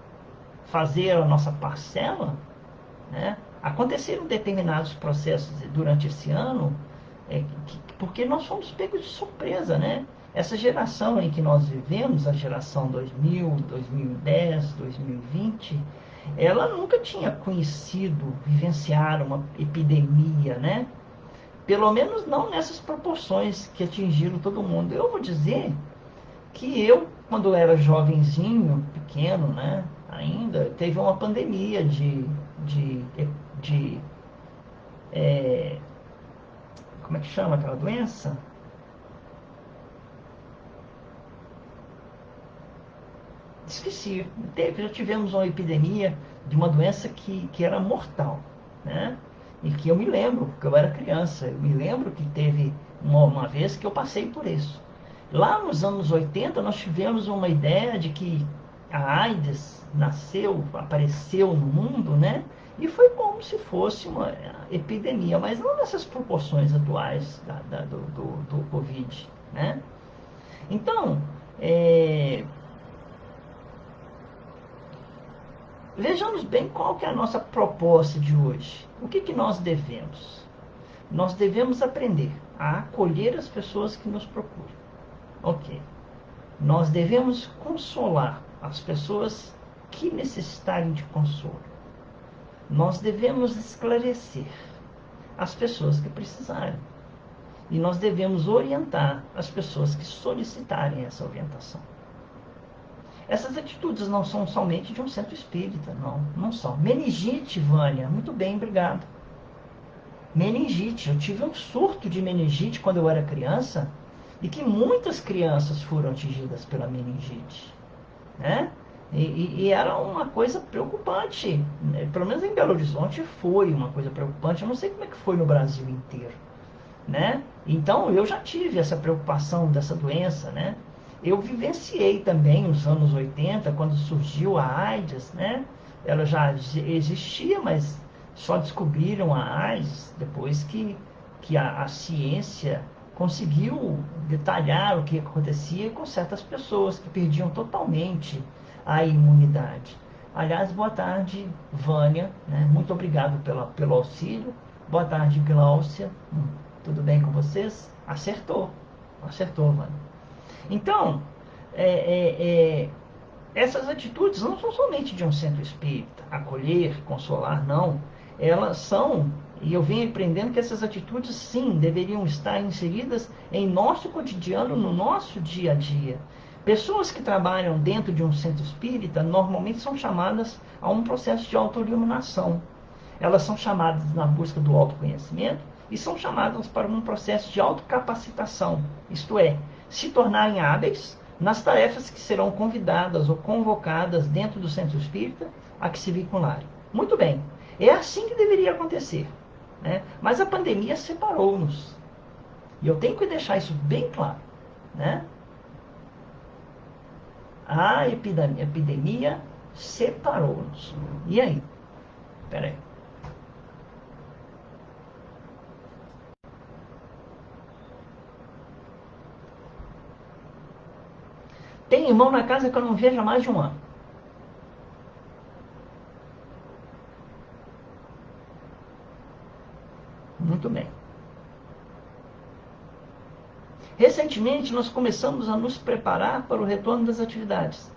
A: fazer a nossa parcela, né? Aconteceram determinados processos durante esse ano, porque nós fomos pegos de surpresa, né? Essa geração em que nós vivemos, a geração 2000, 2010, 2020, ela nunca tinha conhecido, vivenciar uma epidemia, né? Pelo menos não nessas proporções que atingiram todo mundo. Eu vou dizer que eu, quando era jovenzinho, pequeno, né, ainda, teve uma pandemia como é que chama aquela doença? Esqueci. Já tivemos uma epidemia de uma doença que era mortal, né? E que eu me lembro, porque eu era criança, eu me lembro que teve uma vez que eu passei por isso. Lá nos anos 80, nós tivemos uma ideia de que a AIDS apareceu no mundo, né? E foi como se fosse uma epidemia, mas não nessas proporções atuais do Covid, né? Então, vejamos bem qual que é a nossa proposta de hoje. O que nós devemos? Nós devemos aprender a acolher as pessoas que nos procuram. Ok. Nós devemos consolar as pessoas que necessitarem de consolo. Nós devemos esclarecer as pessoas que precisarem. E nós devemos orientar as pessoas que solicitarem essa orientação. Essas atitudes não são somente de um centro espírita, não são. Meningite, Vânia, muito bem, obrigado. Meningite, eu tive um surto de meningite quando eu era criança, e que muitas crianças foram atingidas pela meningite, né? E era uma coisa preocupante, né? Pelo menos em Belo Horizonte foi uma coisa preocupante, eu não sei como é que foi no Brasil inteiro, né? Então eu já tive essa preocupação dessa doença, né? Eu vivenciei também os anos 80, quando surgiu a AIDS, né? Ela já existia, mas só descobriram a AIDS depois que a ciência conseguiu detalhar o que acontecia com certas pessoas que perdiam totalmente a imunidade. Aliás, boa tarde, Vânia, né? Muito obrigado pelo auxílio. Boa tarde, Gláucia. Tudo bem com vocês? Acertou, Vânia. Então, essas atitudes não são somente de um centro espírita, acolher, consolar, não. Elas são, e eu venho aprendendo que essas atitudes, sim, deveriam estar inseridas em nosso cotidiano, no nosso dia a dia. Pessoas que trabalham dentro de um centro espírita, normalmente são chamadas a um processo de autoiluminação. Elas são chamadas na busca do autoconhecimento e são chamadas para um processo de autocapacitação, isto é, se tornarem hábeis nas tarefas que serão convidadas ou convocadas dentro do centro espírita a que se vincularem. Muito bem, é assim que deveria acontecer, né? Mas a pandemia separou-nos. E eu tenho que deixar isso bem claro, né? A epidemia separou-nos. E aí? Espera aí. Tem irmão na casa que eu não vejo há mais de um ano. Muito bem. Recentemente, nós começamos a nos preparar para o retorno das atividades.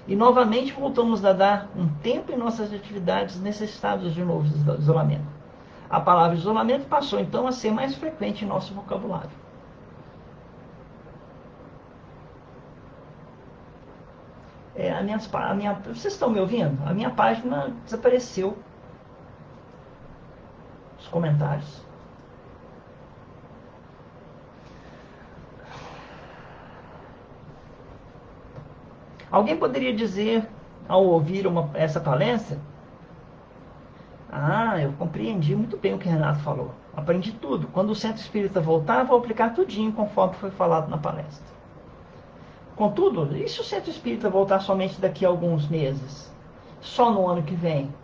A: E novamente voltamos a dar um tempo em nossas atividades necessitadas de novo isolamento. A palavra isolamento passou então a ser mais frequente em nosso vocabulário. Vocês estão me ouvindo? A minha página desapareceu. Os comentários. Alguém poderia dizer, ao ouvir essa palestra, eu compreendi muito bem o que Renato falou. Aprendi tudo. Quando o centro espírita voltar, vou aplicar tudinho conforme foi falado na palestra. Contudo, e se o centro espírita voltar somente daqui a alguns meses? Só no ano que vem?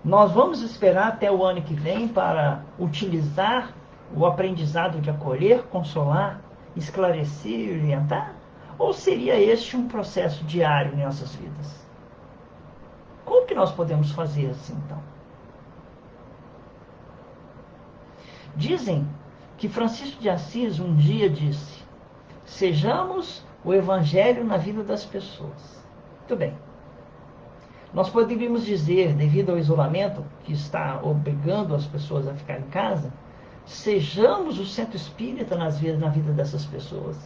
A: Nós vamos esperar até o ano que vem para utilizar o aprendizado de acolher, consolar, esclarecer e orientar? Ou seria este um processo diário em nossas vidas? Como que nós podemos fazer assim, então? Dizem que Francisco de Assis um dia disse: sejamos o evangelho na vida das pessoas. Muito bem. Nós poderíamos dizer, devido ao isolamento que está obrigando as pessoas a ficar em casa, sejamos o centro espírita na vida dessas pessoas.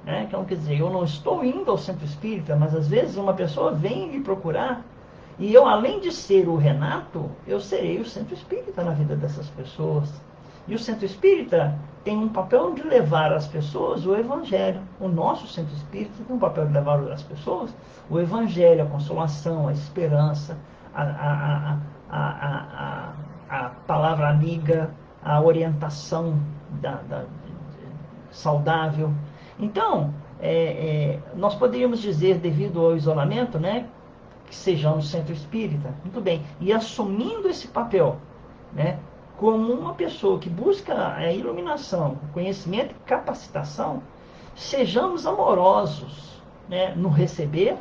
A: Né? Então, quer dizer, eu não estou indo ao centro espírita, mas às vezes uma pessoa vem me procurar e eu, além de ser o Renato, eu serei o centro espírita na vida dessas pessoas. E o centro espírita tem um papel de levar às pessoas o evangelho. O nosso centro espírita tem um papel de levar às pessoas o evangelho, a consolação, a esperança, a palavra amiga, a orientação saudável. Então, nós poderíamos dizer, devido ao isolamento, né, que sejamos centro espírita. Muito bem. E assumindo esse papel, né, como uma pessoa que busca a iluminação, conhecimento e capacitação, sejamos amorosos, né, no receber,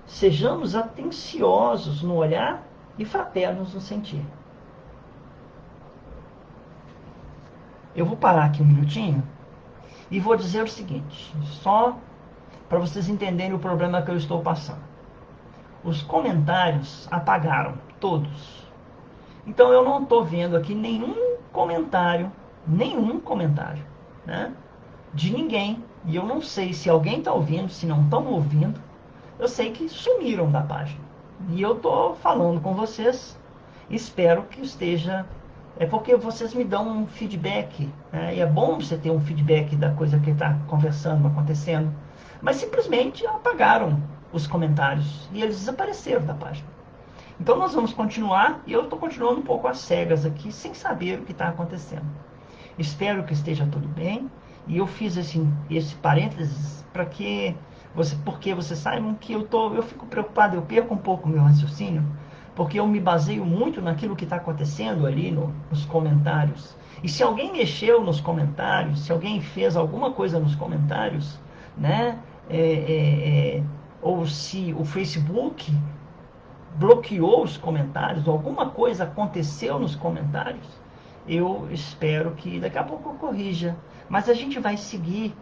A: sejamos atenciosos no olhar e fraternos no sentir. Eu vou parar aqui um minutinho e vou dizer o seguinte, só para vocês entenderem o problema que eu estou passando. Os comentários apagaram, todos. Então eu não estou vendo aqui nenhum comentário, né, de ninguém. E eu não sei se alguém está ouvindo, se não estão ouvindo. Eu sei que sumiram da página. E eu estou falando com vocês. Espero que esteja... É porque vocês me dão um feedback, né? E é bom você ter um feedback da coisa que está conversando, acontecendo. Mas simplesmente apagaram os comentários e eles desapareceram da página. Então nós vamos continuar, e eu estou continuando um pouco às cegas aqui, sem saber o que está acontecendo. Espero que esteja tudo bem, e eu fiz esse parênteses para que porque vocês saibam que eu fico preocupado, eu perco um pouco o meu raciocínio, porque eu me baseio muito naquilo que está acontecendo ali nos comentários. E se alguém mexeu nos comentários, se alguém fez alguma coisa nos comentários, né, ou se o Facebook bloqueou os comentários, ou alguma coisa aconteceu nos comentários, eu espero que daqui a pouco eu corrija. Mas a gente vai seguir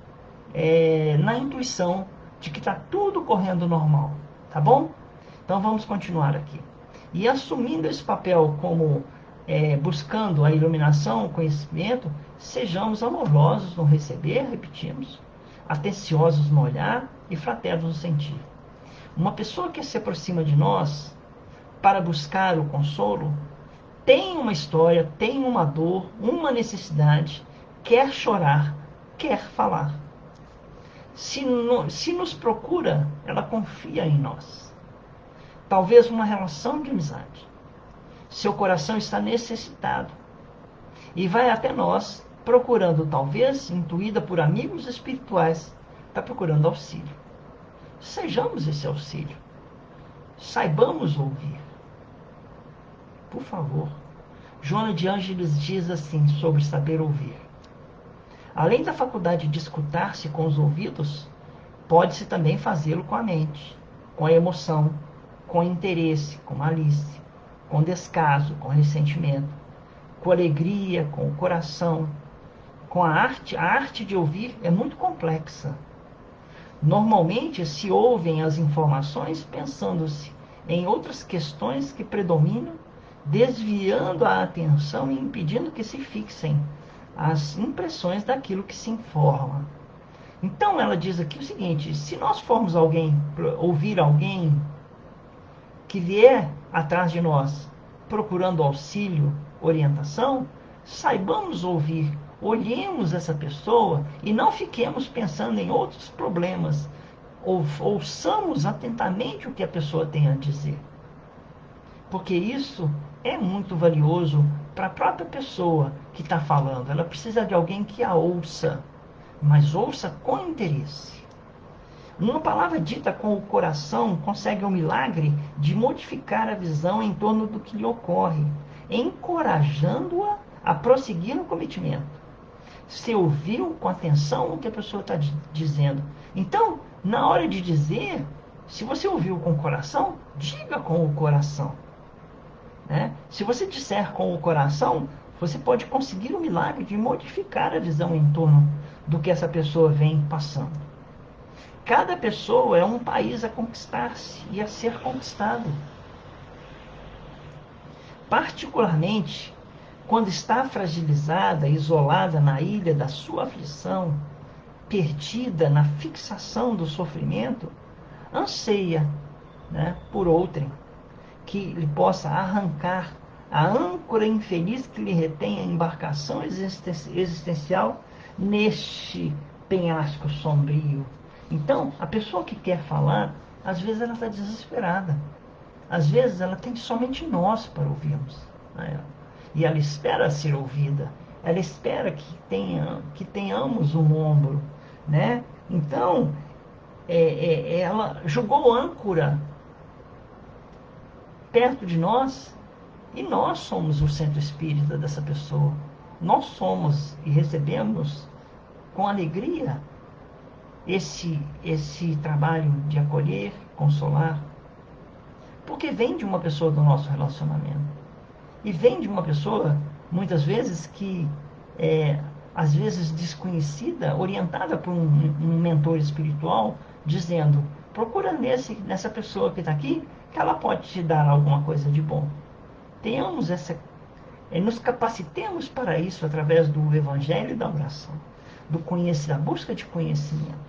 A: na intuição de que está tudo correndo normal, tá bom? Então vamos continuar aqui. E assumindo esse papel como buscando a iluminação, o conhecimento, sejamos amorosos no receber, repetimos, atenciosos no olhar e fraternos no sentir. Uma pessoa que se aproxima de nós para buscar o consolo tem uma história, tem uma dor, uma necessidade, quer chorar, quer falar. Se nos procura, ela confia em nós. Talvez uma relação de amizade. Seu coração está necessitado e vai até nós procurando, talvez, intuída por amigos espirituais, está procurando auxílio. Sejamos esse auxílio. Saibamos ouvir. Por favor. Joana de Ângeles diz assim sobre saber ouvir. Além da faculdade de escutar-se com os ouvidos, pode-se também fazê-lo com a mente, com a emoção, com interesse, com malícia, com descaso, com ressentimento, com alegria, com o coração, com a arte. A arte de ouvir é muito complexa. Normalmente se ouvem as informações pensando-se em outras questões que predominam, desviando a atenção e impedindo que se fixem as impressões daquilo que se informa. Então ela diz aqui o seguinte: se nós formos ouvir alguém que vier atrás de nós procurando auxílio, orientação, saibamos ouvir, olhemos essa pessoa e não fiquemos pensando em outros problemas. Ouçamos atentamente o que a pessoa tem a dizer. Porque isso é muito valioso para a própria pessoa que está falando. Ela precisa de alguém que a ouça, mas ouça com interesse. Uma palavra dita com o coração consegue o milagre de modificar a visão em torno do que lhe ocorre, encorajando-a a prosseguir no cometimento. Você ouviu com atenção o que a pessoa está dizendo. Então, na hora de dizer, se você ouviu com o coração, diga com o coração. Né? Se você disser com o coração, você pode conseguir o milagre de modificar a visão em torno do que essa pessoa vem passando. Cada pessoa é um país a conquistar-se e a ser conquistado. Particularmente, quando está fragilizada, isolada na ilha da sua aflição, perdida na fixação do sofrimento, anseia, né, por outrem, que lhe possa arrancar a âncora infeliz que lhe retém a embarcação existencial neste penhasco sombrio. Então, a pessoa que quer falar, às vezes ela está desesperada. Às vezes ela tem somente nós para ouvirmos. Né? E ela espera ser ouvida. Ela espera que tenhamos um ombro. Né? Então, ela jogou âncora perto de nós e nós somos o centro espírita dessa pessoa. Nós somos e recebemos com alegria esse trabalho de acolher, consolar, porque vem de uma pessoa do nosso relacionamento. E vem de uma pessoa, muitas vezes, que às vezes desconhecida, orientada por um mentor espiritual, dizendo, procura nessa pessoa que está aqui, que ela pode te dar alguma coisa de bom. Tenhamos nos capacitemos para isso através do Evangelho e da oração, da busca de conhecimento.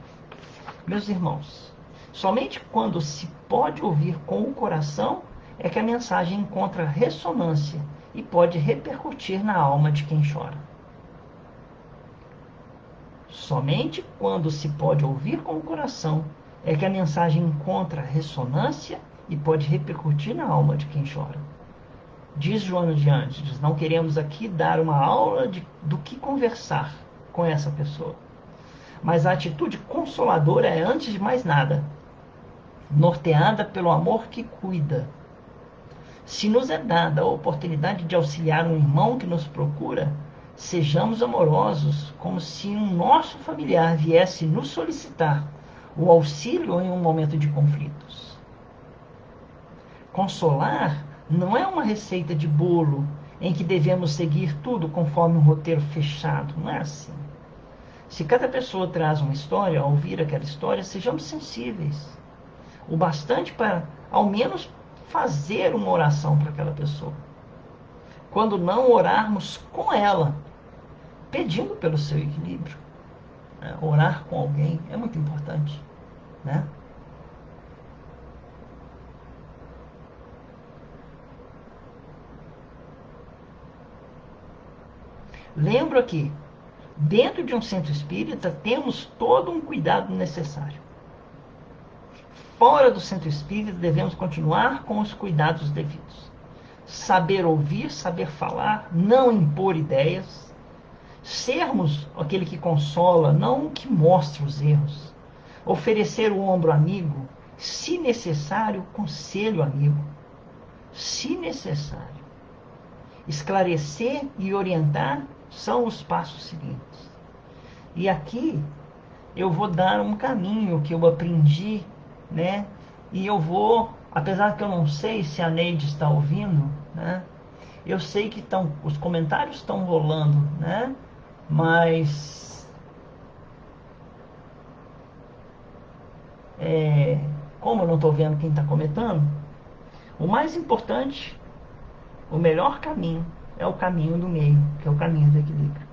A: Meus irmãos, somente quando se pode ouvir com o coração é que a mensagem encontra ressonância e pode repercutir na alma de quem chora. Somente quando se pode ouvir com o coração é que a mensagem encontra ressonância e pode repercutir na alma de quem chora. Diz Joana de Ângeles, não queremos aqui dar uma aula do que conversar com essa pessoa. Mas a atitude consoladora é, antes de mais nada, norteada pelo amor que cuida. Se nos é dada a oportunidade de auxiliar um irmão que nos procura, sejamos amorosos, como se um nosso familiar viesse nos solicitar o auxílio em um momento de conflitos. Consolar não é uma receita de bolo em que devemos seguir tudo conforme um roteiro fechado. Não é assim. Se cada pessoa traz uma história, ao ouvir aquela história, sejamos sensíveis. O bastante para, ao menos, fazer uma oração para aquela pessoa. Quando não orarmos com ela, pedindo pelo seu equilíbrio. Orar com alguém é muito importante. Né? Lembro aqui Dentro de um centro espírita, temos todo um cuidado necessário. Fora do centro espírita, devemos continuar com os cuidados devidos. Saber ouvir, saber falar, não impor ideias, sermos aquele que consola, não o que mostra os erros. Oferecer o ombro amigo, se necessário, conselho amigo. Se necessário. Esclarecer e orientar são os passos seguintes. E aqui eu vou dar um caminho que eu aprendi, né? E eu vou, apesar que eu não sei se a Neide está ouvindo, né? Eu sei que os comentários estão rolando, né? Mas como eu não estou vendo quem está comentando, o mais importante, o melhor caminho é o caminho do meio, que é o caminho do equilíbrio.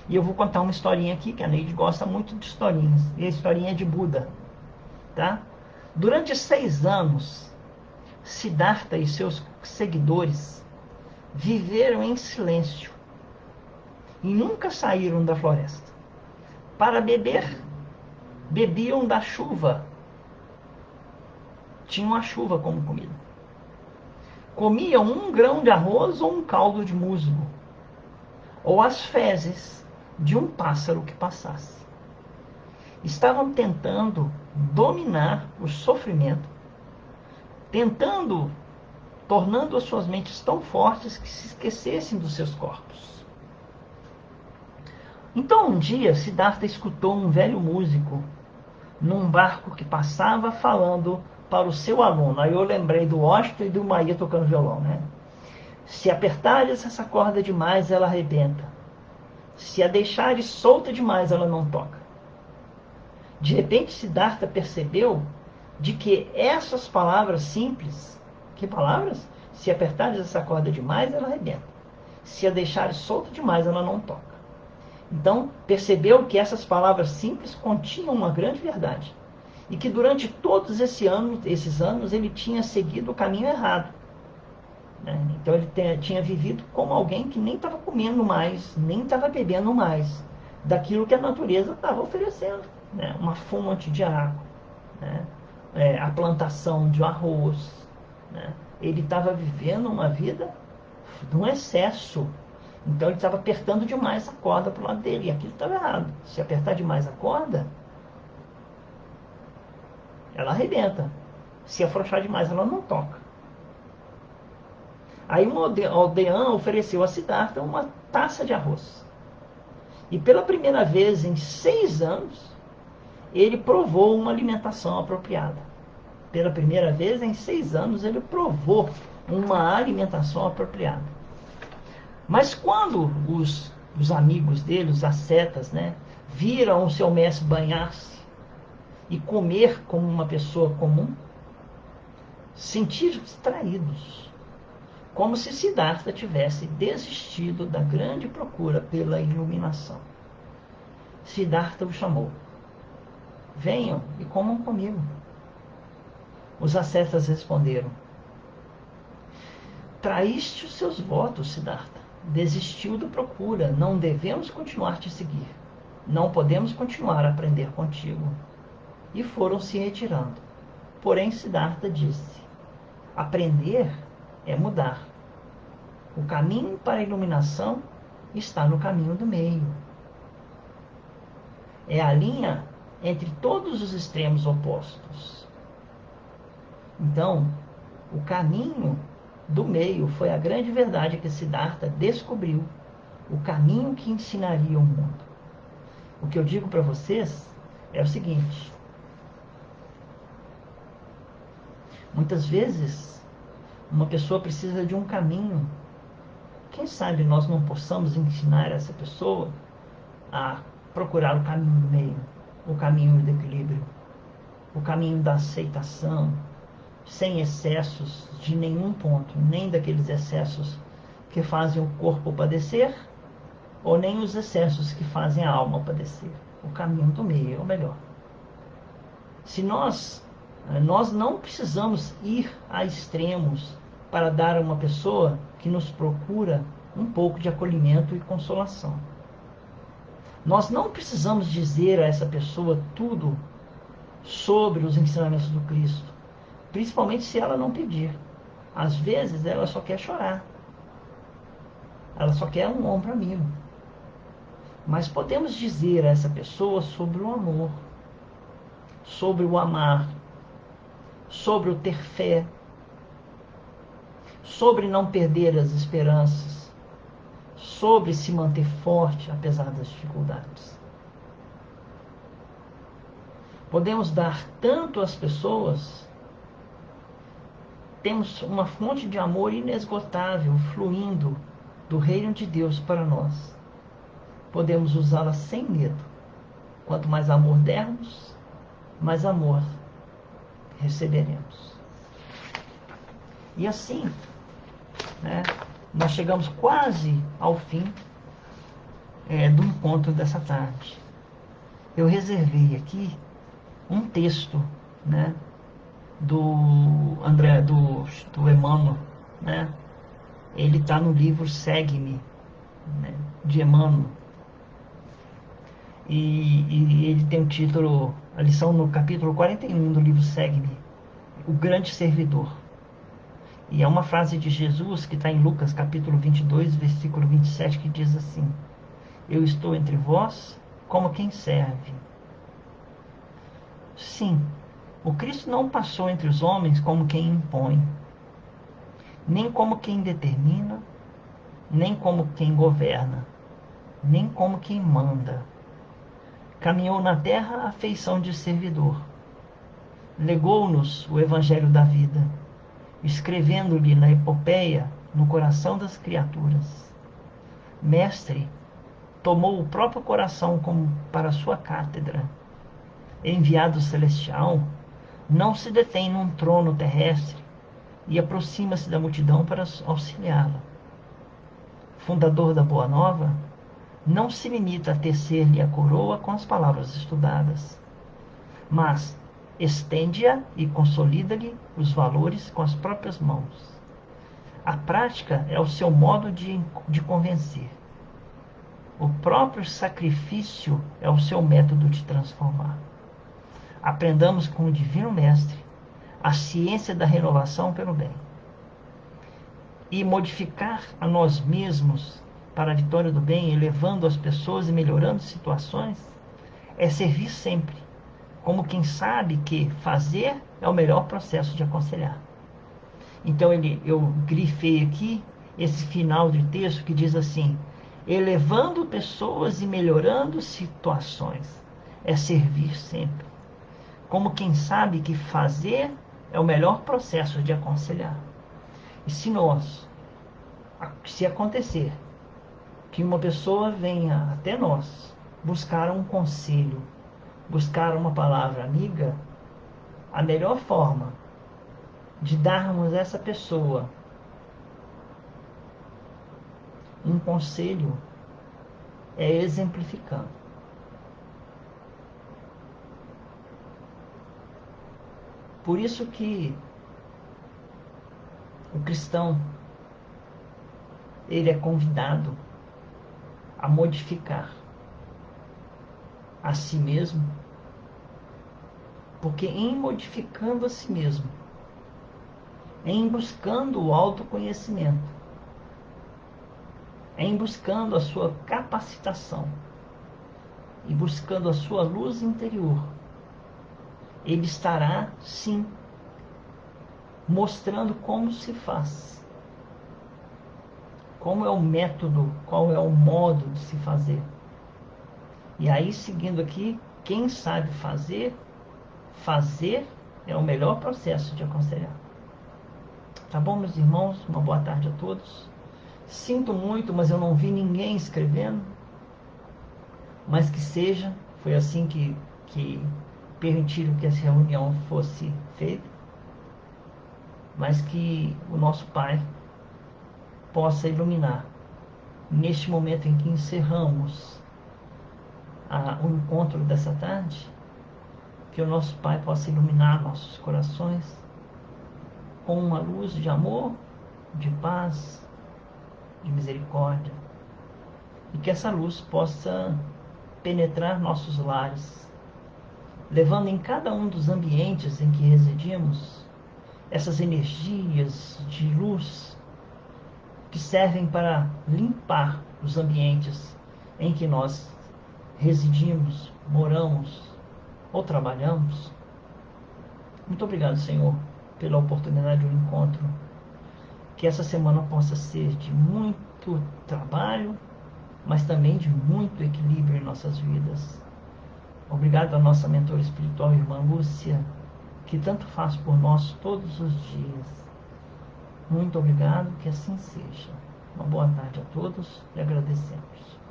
A: E eu vou contar uma historinha aqui, que a Neide gosta muito de historinhas. E a historinha é de Buda. Tá? Durante 6 anos, Siddhartha e seus seguidores viveram em silêncio e nunca saíram da floresta. Para beber, bebiam da chuva. Tinham a chuva como comida. Comiam um grão de arroz ou um caldo de musgo, ou as fezes de um pássaro que passasse. Estavam tentando dominar o sofrimento, tornando as suas mentes tão fortes que se esquecessem dos seus corpos. Então um dia Siddhartha escutou um velho músico num barco que passava falando para o seu aluno. Aí eu lembrei do Washington e do Maia tocando violão, né? Se apertares essa corda demais, ela arrebenta. Se a deixares solta demais, ela não toca. De repente, Siddhartha percebeu de que essas palavras simples, que palavras? Se apertares essa corda demais, ela arrebenta. Se a deixares solta demais, ela não toca. Então, percebeu que essas palavras simples continham uma grande verdade. E que durante todos esses anos ele tinha seguido o caminho errado. Então ele tinha vivido como alguém que nem estava comendo mais, nem estava bebendo mais daquilo que a natureza estava oferecendo. Uma fonte de água, a plantação de arroz. Ele estava vivendo uma vida de um excesso. Então ele estava apertando demais a corda para o lado dele. E aquilo estava errado. Se apertar demais a corda, ela arrebenta. Se afrouxar demais, ela não toca. Aí um aldeão ofereceu a Siddhartha uma taça de arroz. E pela primeira vez em 6 anos, ele provou uma alimentação apropriada. Pela primeira vez em 6 anos, ele provou uma alimentação apropriada. Mas quando os amigos dele, os ascetas, viram o seu mestre banhar-se e comer como uma pessoa comum, sentiram-se traídos, como se Siddhartha tivesse desistido da grande procura pela iluminação. Siddhartha o chamou. Venham e comam comigo. Os ascetas responderam. Traíste os seus votos, Siddhartha. Desistiu da procura. Não devemos continuar te seguir. Não podemos continuar a aprender contigo. E foram se retirando. Porém, Siddhartha disse, aprender é mudar. O caminho para a iluminação está no caminho do meio. É a linha entre todos os extremos opostos. Então, o caminho do meio foi a grande verdade que Siddhartha descobriu, o caminho que ensinaria o mundo. O que eu digo para vocês é o seguinte: muitas vezes uma pessoa precisa de um caminho. Quem sabe nós não possamos ensinar essa pessoa a procurar o caminho do meio, o caminho do equilíbrio, o caminho da aceitação, sem excessos de nenhum ponto, nem daqueles excessos que fazem o corpo padecer, ou nem os excessos que fazem a alma padecer. O caminho do meio é o melhor. Se nós não precisamos ir a extremos para dar a uma pessoa que nos procura um pouco de acolhimento e consolação. Nós não precisamos dizer a essa pessoa tudo sobre os ensinamentos do Cristo, principalmente se ela não pedir. Às vezes ela só quer chorar, ela só quer um ombro amigo. Mas podemos dizer a essa pessoa sobre o amor, sobre o amar, sobre o ter fé, sobre não perder as esperanças, sobre se manter forte apesar das dificuldades. Podemos dar tanto às pessoas, temos uma fonte de amor inesgotável fluindo do reino de Deus para nós. Podemos usá-la sem medo. Quanto mais amor dermos, mais amor receberemos. E assim, né, nós chegamos quase ao fim do encontro dessa tarde. Eu reservei aqui um texto, né, do Emmanuel, né? Ele está no livro Segue-me, né, de Emmanuel. E ele tem o título, a lição no capítulo 41 do livro Segue-me, o grande servidor. E é uma frase de Jesus que está em Lucas capítulo 22, versículo 27, que diz assim: eu estou entre vós como quem serve. Sim, o Cristo não passou entre os homens como quem impõe, nem como quem determina, nem como quem governa, nem como quem manda. Caminhou na terra a feição de servidor. Legou-nos o evangelho da vida, escrevendo-lhe na epopeia no coração das criaturas. Mestre, tomou o próprio coração como para sua cátedra. Enviado celestial, não se detém num trono terrestre e aproxima-se da multidão para auxiliá-la. Fundador da Boa Nova, não se limita a tecer-lhe a coroa com as palavras estudadas, mas estende-a e consolida-lhe os valores com as próprias mãos. A prática é o seu modo de convencer. O próprio sacrifício é o seu método de transformar. Aprendamos com o Divino Mestre a ciência da renovação pelo bem. E modificar a nós mesmos para a vitória do bem, elevando as pessoas e melhorando situações, é servir sempre, como quem sabe que fazer é o melhor processo de aconselhar. Então eu grifei aqui esse final de texto que diz assim: elevando pessoas e melhorando situações, é servir sempre, como quem sabe que fazer é o melhor processo de aconselhar. E se acontecer que uma pessoa venha até nós buscar um conselho, buscar uma palavra amiga, a melhor forma de darmos a essa pessoa um conselho é exemplificando. Por isso que o cristão, ele é convidado a modificar a si mesmo, porque em modificando a si mesmo, em buscando o autoconhecimento, em buscando a sua capacitação e buscando a sua luz interior, ele estará, sim, mostrando como se faz, como é o método, qual é o modo de se fazer. E aí, seguindo aqui, quem sabe fazer é o melhor processo de aconselhar. Tá bom, meus irmãos? Uma boa tarde a todos. Sinto muito, mas eu não vi ninguém escrevendo. Mas que seja, foi assim que permitiram que essa reunião fosse feita. Mas que o nosso Pai possa iluminar, neste momento em que encerramos o encontro dessa tarde, que o nosso Pai possa iluminar nossos corações com uma luz de amor, de paz, de misericórdia, e que essa luz possa penetrar nossos lares, levando em cada um dos ambientes em que residimos essas energias de luz que servem para limpar os ambientes em que nós residimos, moramos ou trabalhamos. Muito obrigado, Senhor, pela oportunidade do encontro. Que essa semana possa ser de muito trabalho, mas também de muito equilíbrio em nossas vidas. Obrigado à nossa mentora espiritual, irmã Lúcia, que tanto faz por nós todos os dias. Muito obrigado, que assim seja. Uma boa tarde a todos e agradecemos.